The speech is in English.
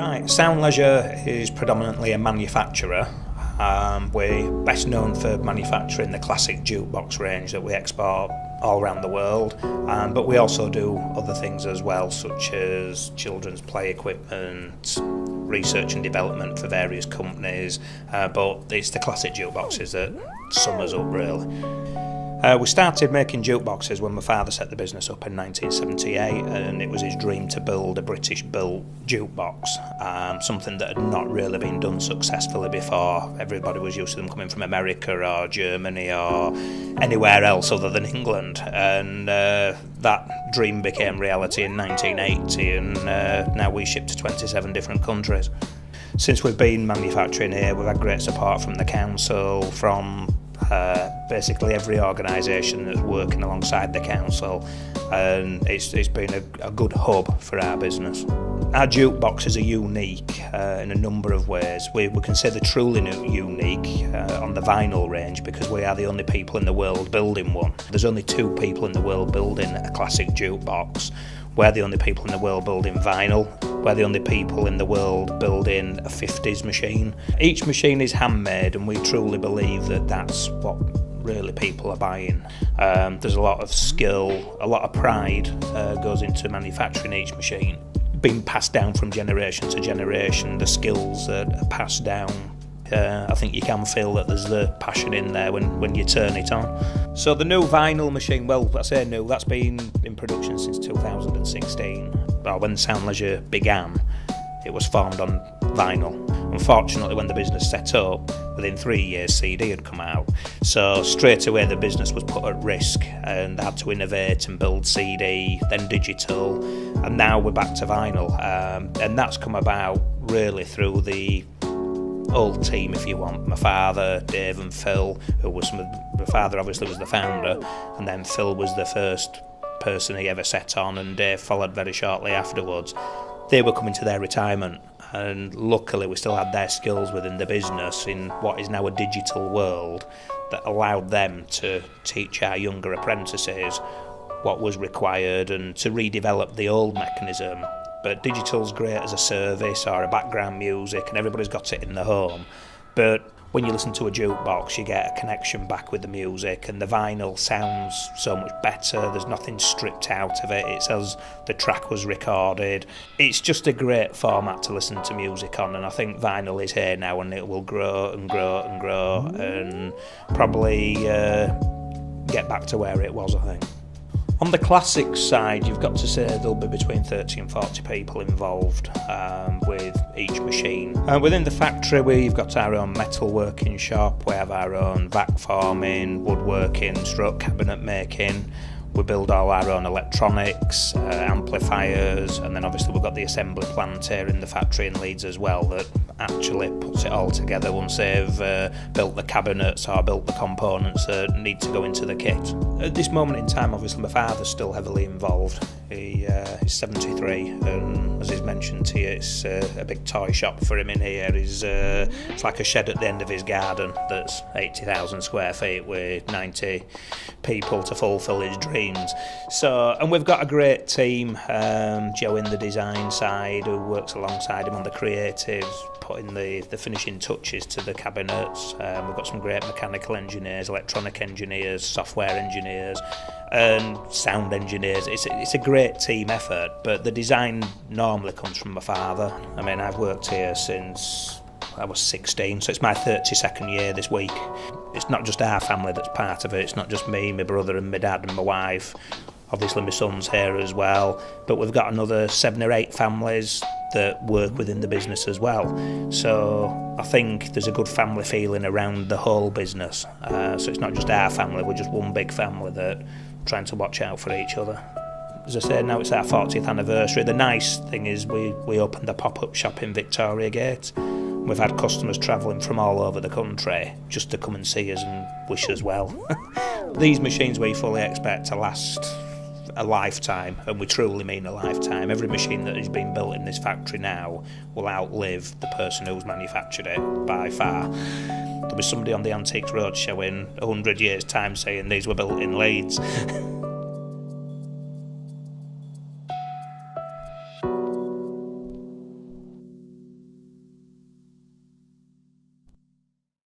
Right, Sound Leisure is predominantly a manufacturer. We're best known for manufacturing the classic jukebox range that we export all around the world, but we also do other things as well, such as children's play equipment, research and development for various companies, but it's the classic jukeboxes that sum us up really. We started making jukeboxes when my father set the business up in 1978, and it was his dream to build a British-built jukebox, something that had not really been done successfully before. Everybody was used to them coming from America or Germany or anywhere else other than England, and that dream became reality in 1980, and now we ship to 27 different countries. Since we've been manufacturing here, we've had great support from the council, from basically every organisation that's working alongside the council, and it's been a good hub for our business. Our jukeboxes are unique in a number of ways. We consider truly unique on the vinyl range because we are the only people in the world building one. There's only 2 people in the world building a classic jukebox. We're the only people in the world building vinyl. We're the only people in the world building a 50s machine. Each machine is handmade, and we truly believe that that's what really people are buying. There's a lot of skill, a lot of pride goes into manufacturing each machine. Being passed down from generation to generation, the skills that are passed down. I think you can feel that there's the passion in there when you turn it on. So the new vinyl machine, well, I say new, that's been in production since 2016. Well, when Sound Leisure began, it was formed on vinyl. Unfortunately, when the business set up, within 3 years CD had come out. So straight away the business was put at risk, and they had to innovate and build CD, then digital, and now we're back to vinyl. And that's come about really through the old team, if you want. My father, Dave and Phil, my father obviously was the founder, and then Phil was the first person he ever set on, and Dave followed very shortly afterwards. They were coming to their retirement, and luckily we still had their skills within the business in what is now a digital world that allowed them to teach our younger apprentices what was required and to redevelop the old mechanism. But digital's great as a service or a background music, and everybody's got it in the home. But when you listen to a jukebox, you get a connection back with the music, and the vinyl sounds so much better. There's nothing stripped out of it. It's as the track was recorded. It's just a great format to listen to music on, and I think vinyl is here now, and it will grow and grow and grow, and probably get back to where it was, I think. On the classic side, you've got to say there'll be between 30 and 40 people involved with each machine. Within the factory, we've got our own metalworking shop, we have our own vac forming, woodworking, stroke cabinet making. We build all our own electronics, amplifiers, and then obviously we've got the assembly plant here in the factory in Leeds as well that actually puts it all together once they've built the cabinets or built the components that need to go into the kit. At this moment in time, obviously my father's still heavily involved. He's 73, and as he's mentioned to you, it's a big toy shop for him in here. It's like a shed at the end of his garden that's 80,000 square feet with 90 people to fulfil his dreams. So, and we've got a great team, Joe in the design side, who works alongside him on the creatives, putting the finishing touches to the cabinets. We've got some great mechanical engineers, electronic engineers, software engineers, and sound engineers. It's a great team effort, but the design normally comes from my father. I mean, I've worked here since I was 16, so it's my 32nd year this week. It's not just our family that's part of it, it's not just me, my brother and my dad and my wife. Obviously my son's here as well, but we've got another 7 or 8 families that work within the business as well. So I think there's a good family feeling around the whole business. So it's not just our family, we're just one big family that trying to watch out for each other. As I say, now it's our 40th anniversary. The nice thing is we opened a pop-up shop in Victoria Gate. We've had customers travelling from all over the country just to come and see us and wish us well. These machines we fully expect to last a lifetime, and we truly mean a lifetime. Every machine that has been built in this factory now will outlive the person who's manufactured it by far. There'll be somebody on the Antiques Roadshow in 100 years' time saying these were built in Leeds.